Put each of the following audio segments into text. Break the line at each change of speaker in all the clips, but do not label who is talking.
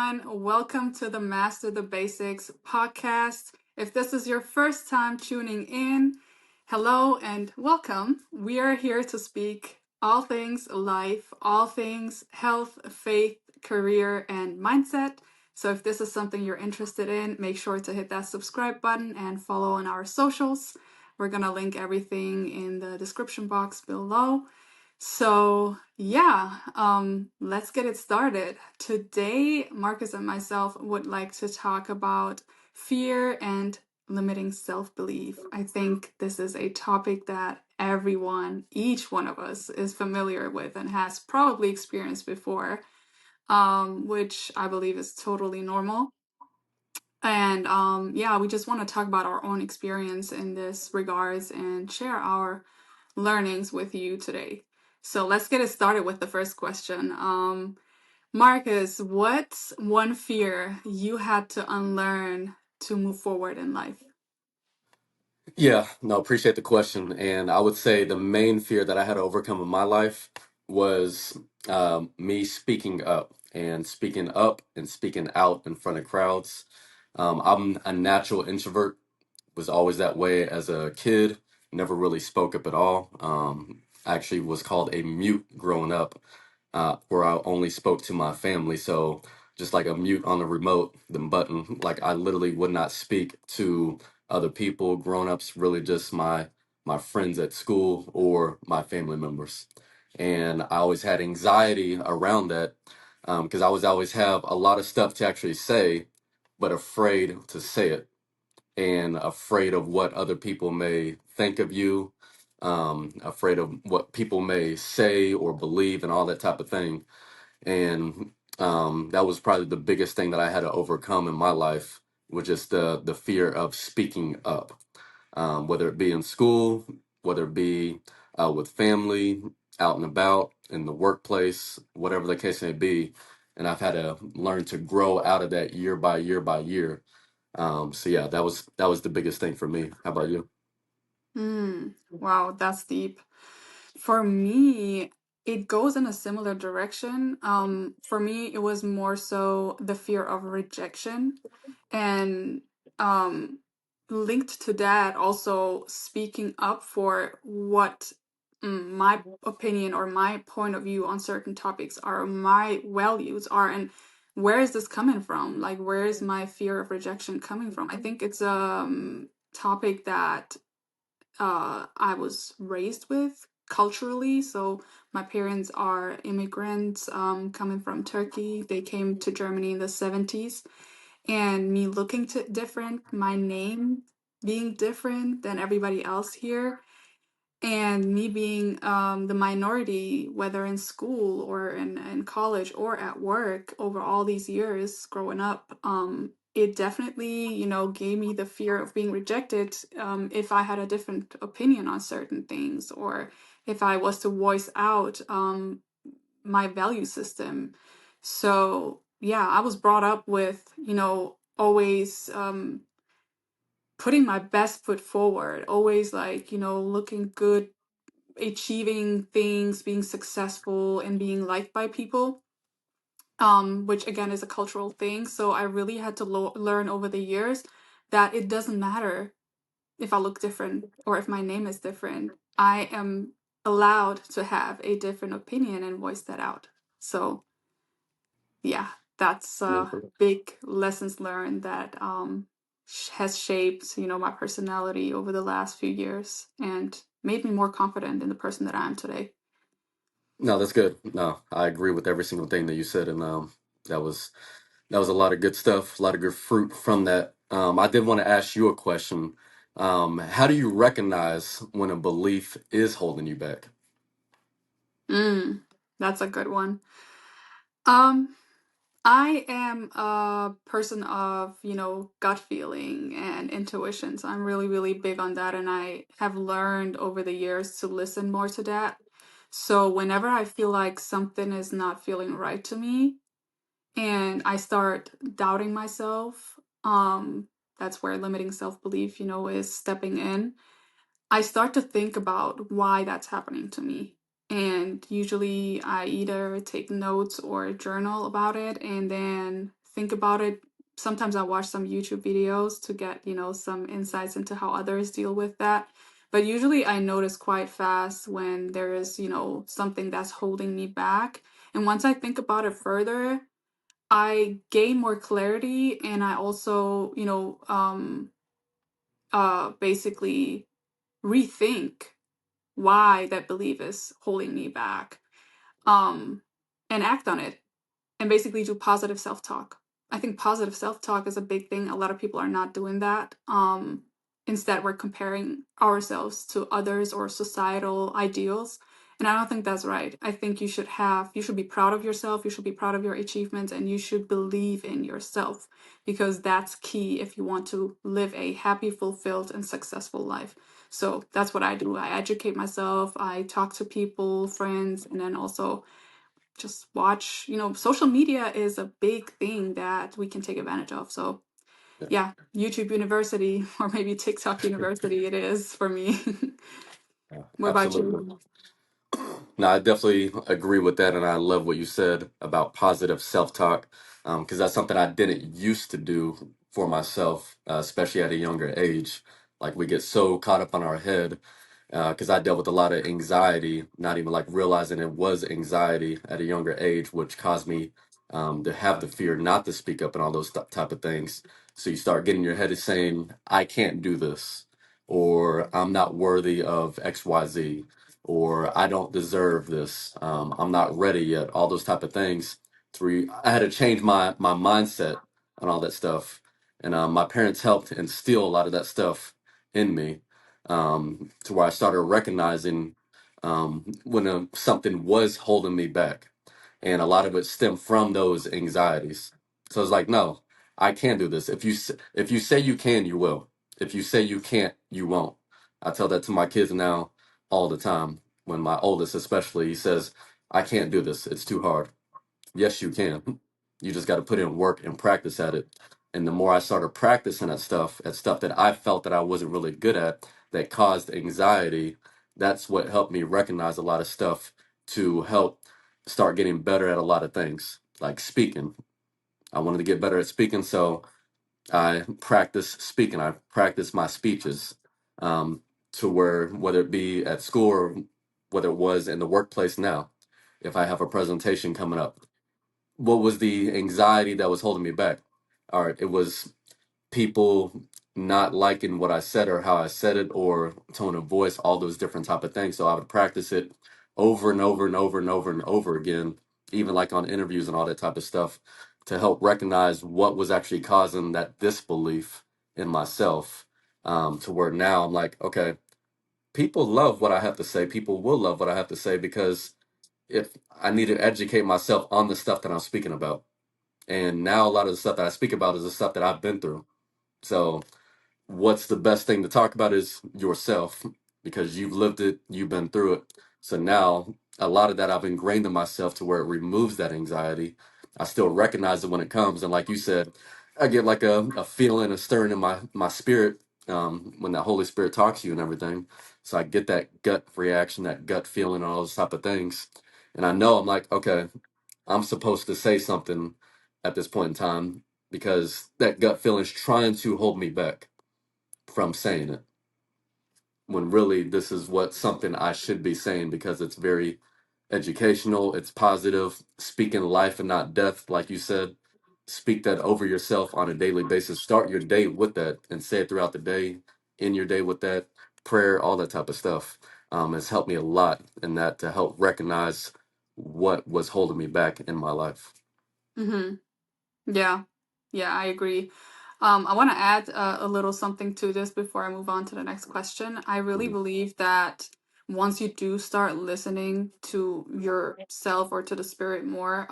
everyone. Welcome to the Master the Basics podcast. If this is your first time tuning in, hello and welcome. We are here to speak all things life, all things health, faith, career, and mindset. So if this is something you're interested in, make sure to hit that subscribe button and follow on our socials. We're going to link everything in the description box below. So, let's get it started. Today, Marcus and myself would like to talk about fear and limiting self-belief. I think this is a topic that everyone, each one of us, is familiar with and has probably experienced before, which I believe is totally normal. And we just want to talk about our own experience in this regards and share our learnings with you today. So let's get it started with the first question. Marcus, what's one fear you had to unlearn to move forward in life?
Yeah, no, appreciate the question. And I would say the main fear that I had to overcome in my life was me speaking up and speaking out in front of crowds. I'm a natural introvert, was always that way as a kid, never really spoke up at all. I actually was called a mute growing up, where I only spoke to my family. So just like a mute on the remote, the button, like I literally would not speak to other people. Grown ups, really just my friends at school or my family members. And I always had anxiety around that because I was always have a lot of stuff to actually say, but afraid to say it and afraid of what other people may think of you, afraid of what people may say or believe and all that type of thing. And that was probably the biggest thing that I had to overcome in my life, was just the fear of speaking up, whether it be in school, whether it be with family, out and about, in the workplace, whatever the case may be. And I've had to learn to grow out of that year by year by year. So yeah, that was the biggest thing for me. How about you?
Wow, that's deep. For me, it goes in a similar direction. For me, it was more so the fear of rejection. And um, linked to that, also speaking up for what my opinion or my point of view on certain topics are, my values are, and where is this coming from? Like, where is my fear of rejection coming from? I think it's a topic that I was raised with culturally. So my parents are immigrants coming from Turkey. They came to Germany in the 70s. And me looking to different, my name being different than everybody else here, and me being the minority, whether in school or in college or at work over all these years growing up, it definitely, gave me the fear of being rejected if I had a different opinion on certain things or if I was to voice out my value system. So, yeah, I was brought up with, always putting my best foot forward, always like, looking good, achieving things, being successful, and being liked by people, which again is a cultural thing. So I really had to learn over the years that it doesn't matter if I look different or if my name is different. I am allowed to have a different opinion and voice that out. So yeah, that's big lessons learned that has shaped, my personality over the last few years and made me more confident in the person that I am today.
No, that's good. No, I agree with every single thing that you said, and that was that was a lot of good stuff, a lot of good fruit from that. I did want to ask you a question. How do you recognize when a belief is holding you back?
Mm, that's a good one. Um, I am a person of, gut feeling and intuition. So I'm really, really big on that. And I have learned over the years to listen more to that. So whenever I feel like something is not feeling right to me and I start doubting myself, that's where limiting self-belief, is stepping in. I start to think about why that's happening to me. And usually I either take notes or journal about it and then think about it, sometimes I watch some YouTube videos to get, some insights into how others deal with that. But usually I notice quite fast when there is, something that's holding me back. And once I think about it further, I gain more clarity, and I also, basically rethink why that belief is holding me back, um, and act on it, and basically do positive self-talk. I think positive self-talk is a big thing. A lot of people are not doing that. Instead, we're comparing ourselves to others or societal ideals. And I don't think that's right. I think you should be proud of yourself, you should be proud of your achievements, and you should believe in yourself, because that's key if you want to live a happy, fulfilled, and successful life. So that's what I do. I educate myself, I talk to people, friends, and then also just watch. Social media is a big thing that we can take advantage of. So
Yeah,
yeah, YouTube University or maybe TikTok University it is for me.
yeah,
What about
absolutely.
you?
No, I definitely agree with that, and I love what you said about positive self-talk, because that's something I didn't used to do for myself, especially at a younger age. Like we get so caught up on our head, because I dealt with a lot of anxiety, not even like realizing it was anxiety at a younger age, which caused me to have the fear not to speak up and all those type of things. So you start getting your head is saying, "I can't do this," or "I'm not worthy of XYZ," or "I don't deserve this. I'm not ready yet." All those type of things. I had to change my mindset on all that stuff, and my parents helped instill a lot of that stuff in me, to where I started recognizing when something was holding me back, and a lot of it stemmed from those anxieties. So it's like, no, I can do this. If you say you can, you will. If you say you can't, you won't. I tell that to my kids now all the time. When my oldest, especially, he says, "I can't do this. It's too hard." Yes, you can. You just got to put in work and practice at it. And the more I started practicing at stuff that I felt that I wasn't really good at, that caused anxiety, that's what helped me recognize a lot of stuff to help start getting better at a lot of things, like speaking. I wanted to get better at speaking, so I practice speaking. I practice my speeches, to where, whether it be at school or whether it was in the workplace now, if I have a presentation coming up, what was the anxiety that was holding me back? All right, it was people not liking what I said or how I said it or tone of voice, all those different type of things. So I would practice it over and over and over and over and over again, even like on interviews and all that type of stuff, to help recognize what was actually causing that disbelief in myself. To where now I'm like, okay, people love what I have to say. People will love what I have to say, because if I need to educate myself on the stuff that I'm speaking about. And now a lot of the stuff that I speak about is the stuff that I've been through. So what's the best thing to talk about is yourself, because you've lived it, you've been through it. So now a lot of that I've ingrained in myself to where it removes that anxiety. I still recognize it when it comes. And like you said, I get like a feeling, a stirring in my spirit, when that Holy Spirit talks to you and everything. So I get that gut reaction, that gut feeling, all those type of things. And I know I'm like, okay, I'm supposed to say something at this point in time, because that gut feeling is trying to hold me back from saying it, when really this is what something I should be saying, because it's very educational, it's positive, speaking life and not death, like you said. Speak that over yourself on a daily basis. Start your day with that and say it throughout the day, in your day with that prayer, all that type of stuff. Has helped me a lot in that, to help recognize what was holding me back in my life.
Mm-hmm. Yeah, yeah, I agree. I want to add a little something to this before I move on to the next question. I really
Mhm.
believe that once you do start listening to yourself or to the spirit more,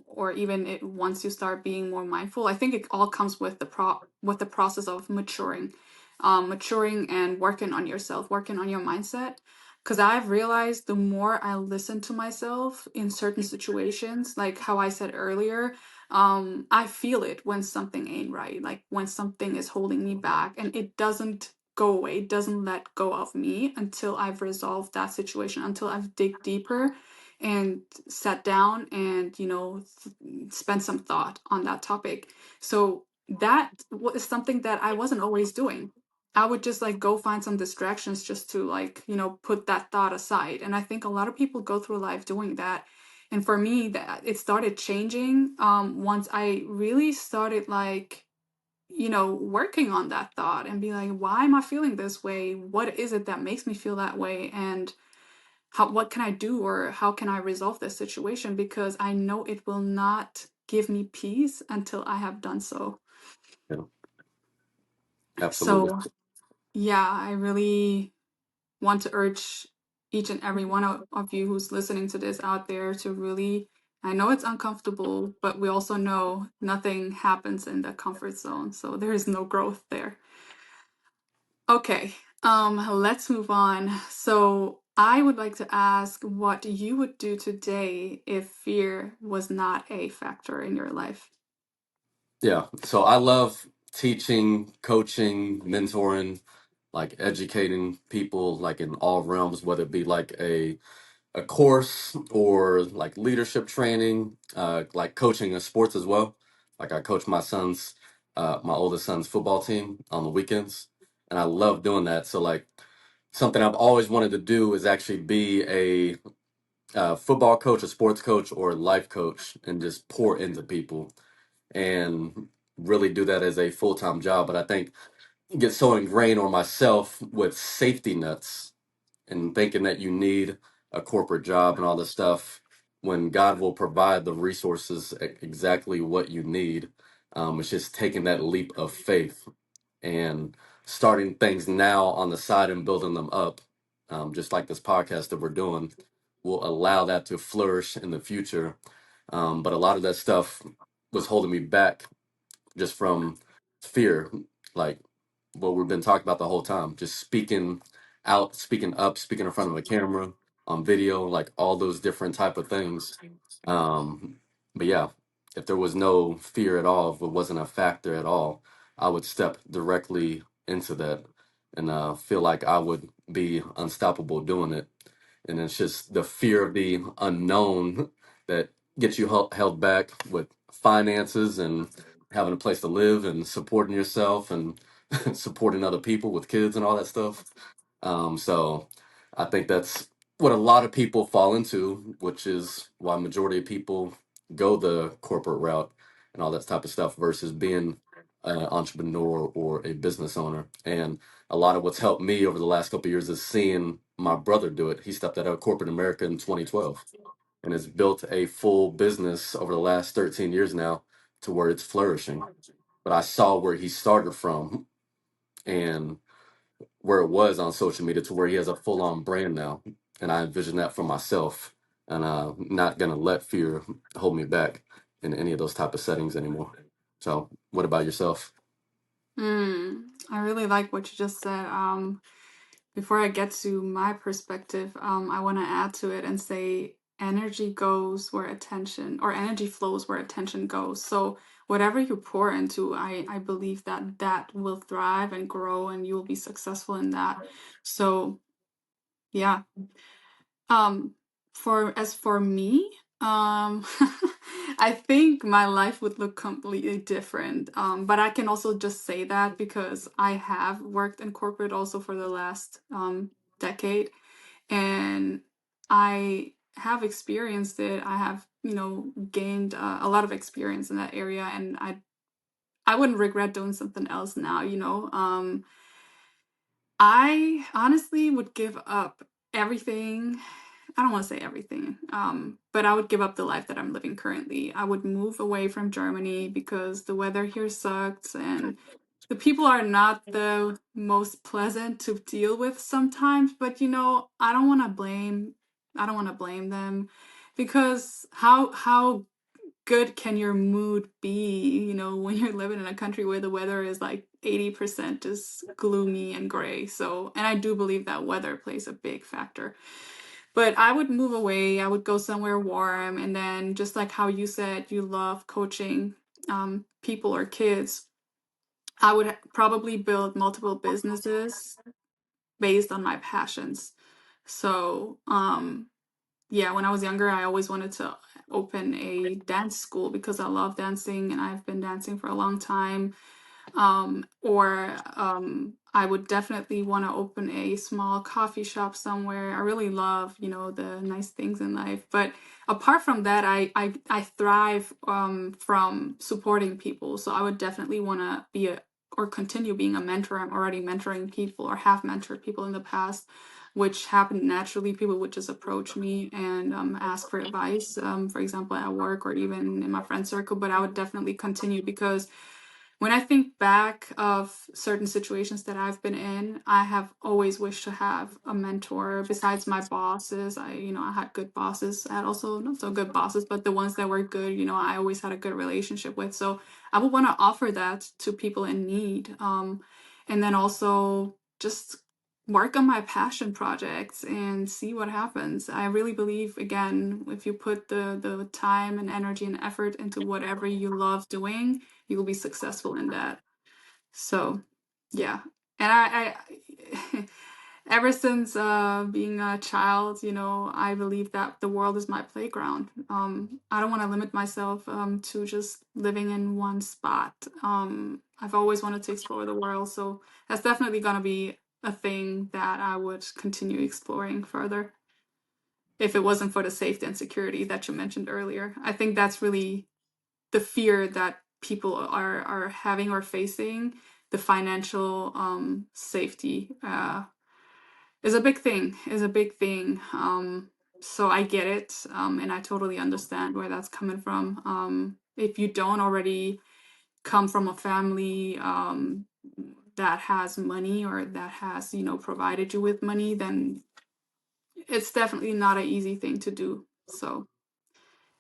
or even once you start being more mindful, I think it all comes with the process of maturing and working on yourself, working on your mindset. Because I've realized the more I listen to myself in certain situations, like how I said earlier, I feel it when something ain't right, like when something is holding me back, and it doesn't go away, it doesn't let go of me until I've resolved that situation, until I've dig deeper. and sat down and, spent some thought on that topic. So that was something that I wasn't always doing. I would just like go find some distractions just to like, put that thought aside. And I think a lot of people go through life doing that. And for me, that it started changing once I really started like, working on that thought and be like, why am I feeling this way? What is it that makes me feel that way? And what can I do, or how can I resolve this situation? Because I know it will not give me peace until I have done so.
Yeah, absolutely.
So, yeah, I really want to urge each and every one of you who's listening to this out there to really, I know it's uncomfortable, but we also know nothing happens in the comfort zone. So there is no growth there. Okay, let's move on. So I would like to ask what you would do today if fear was not a factor in your life.
Yeah. So I love teaching, coaching, mentoring, like educating people like in all realms, whether it be like a course or like leadership training, like coaching in sports as well. Like I coach my oldest son's football team on the weekends, and I love doing that. So like something I've always wanted to do is actually be a football coach, a sports coach, or a life coach, and just pour into people and really do that as a full time job. But I think it gets so ingrained on myself with safety nets and thinking that you need a corporate job and all this stuff when God will provide the resources exactly what you need. It's just taking that leap of faith and starting things now on the side and building them up, just like this podcast that we're doing, will allow that to flourish in the future. But a lot of that stuff was holding me back just from fear, like what we've been talking about the whole time, just speaking out, speaking up, speaking in front of a camera, on video, like all those different type of things. Um, but yeah, if there was no fear at all, if it wasn't a factor at all, I would step directly into that and feel like I would be unstoppable doing it. And it's just the fear of the unknown that gets you held back with finances and having a place to live and supporting yourself and supporting other people with kids and all that stuff. So I think that's what a lot of people fall into, which is why majority of people go the corporate route and all that type of stuff versus being an entrepreneur or a business owner. And a lot of what's helped me over the last couple of years is seeing my brother do it. He stepped out of corporate America in 2012 and has built a full business over the last 13 years now to where it's flourishing. But I saw where he started from and where it was on social media to where he has a full on brand now. And I envision that for myself and not going to let fear hold me back in any of those type of settings anymore. So, what about yourself?
I really like what you just said. Before I get to my perspective, I want to add to it and say energy goes where attention, or energy flows where attention goes. So whatever you pour into, I believe that that will thrive and grow and you will be successful in that. So yeah. Um, for me, I think my life would look completely different. But I can also just say that because I have worked in corporate also for the last decade, and I have experienced it. I have, gained a lot of experience in that area, and I wouldn't regret doing something else now. I honestly would give up everything. I don't want to say everything, but I would give up the life that I'm living currently. I would move away from Germany because the weather here sucks and the people are not the most pleasant to deal with sometimes. But I don't want to blame them because how good can your mood be, when you're living in a country where the weather is like 80% just gloomy and gray. So, and I do believe that weather plays a big factor. But I would move away. I would go somewhere warm. And then, just like how you said you love coaching people or kids, I would probably build multiple businesses based on my passions. So, yeah, when I was younger, I always wanted to open a dance school because I love dancing and I've been dancing for a long time. Or I would definitely want to open a small coffee shop somewhere. I really love, the nice things in life. But apart from that, I thrive from supporting people. So I would definitely want to be a or continue being a mentor. I'm already mentoring people or have mentored people in the past, which happened naturally. People would just approach me and ask for advice, for example, at work or even in my friend circle. But I would definitely continue because when I think back of certain situations that I've been in, I have always wished to have a mentor besides my bosses. I had good bosses. I had also not so good bosses, but the ones that were good, I always had a good relationship with. So I would want to offer that to people in need. And then also just work on my passion projects and see what happens. I really believe, again, if you put the time and energy and effort into whatever you love doing, you will be successful in that. So, yeah. And I ever since being a child, I believe that the world is my playground. I don't want to limit myself to just living in one spot. I've always wanted to explore the world, so that's definitely going to be a thing that I would continue exploring further if it wasn't for the safety and security that you mentioned earlier. I think that's really the fear that people are having or facing. The financial safety is a big thing. So I get it, and I totally understand where that's coming from. If you don't already come from a family that has money or that has provided you with money, then it's definitely not an easy thing to do. So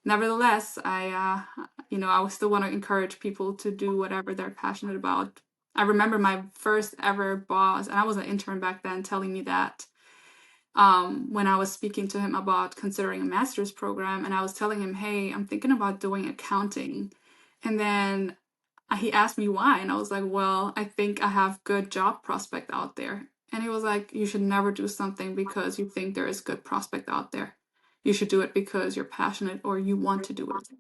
nevertheless, I would still want to encourage people to do whatever they're passionate about. I remember my first ever boss, and I was an intern back then, telling me that when I was speaking to him about considering a master's program, and I was telling him, hey, I'm thinking about doing accounting. And then he asked me why, and I was like, well, I think I have good job prospect out there. And he was like, you should never do something because you think there is good prospect out there. You should do it because you're passionate or you want to do it.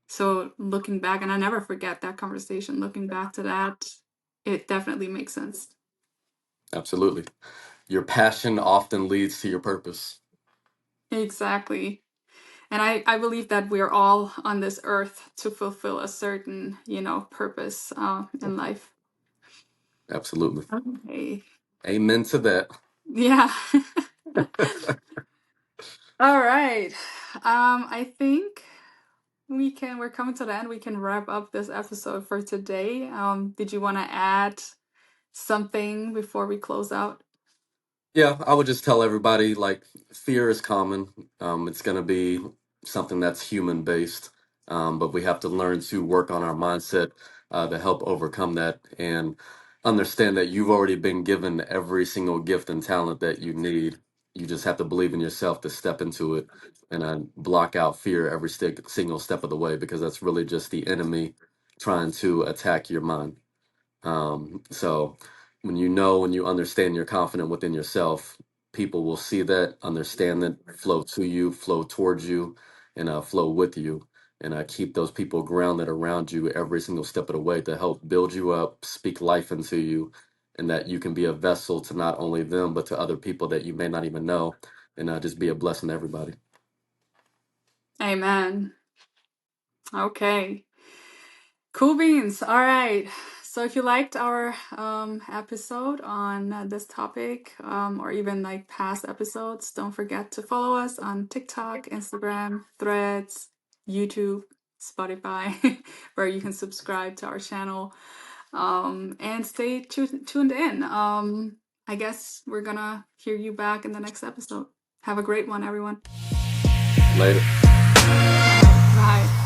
So looking back, and I never forget that conversation, looking back to that, it definitely makes sense.
Absolutely. Your passion often leads to your purpose.
Exactly. And I believe that we're all on this earth to fulfill a certain, purpose in life.
Absolutely.
Okay.
Amen to that.
Yeah. All right. I think we're coming to the end. We can wrap up this episode for today. Did you want to add something before we close out?
Yeah, I would just tell everybody like fear is common. It's going to be something that's human based, but we have to learn to work on our mindset to help overcome that and understand that you've already been given every single gift and talent that you need. You just have to believe in yourself to step into it and block out fear every single step of the way because that's really just the enemy trying to attack your mind. So when you understand, you're confident within yourself, people will see that, understand that, flow to you, flow towards you, and flow with you, and keep those people grounded around you every single step of the way to help build you up, speak life into you, and that you can be a vessel to not only them, but to other people that you may not even know, and just be a blessing to everybody.
Amen. Okay. Cool beans. All right. So if you liked our episode on this topic, or even like past episodes, don't forget to follow us on TikTok, Instagram, Threads, YouTube, Spotify, where you can subscribe to our channel. And stay tuned in. I guess we're gonna hear you back in the next episode. Have a great one, everyone.
Later.
Bye.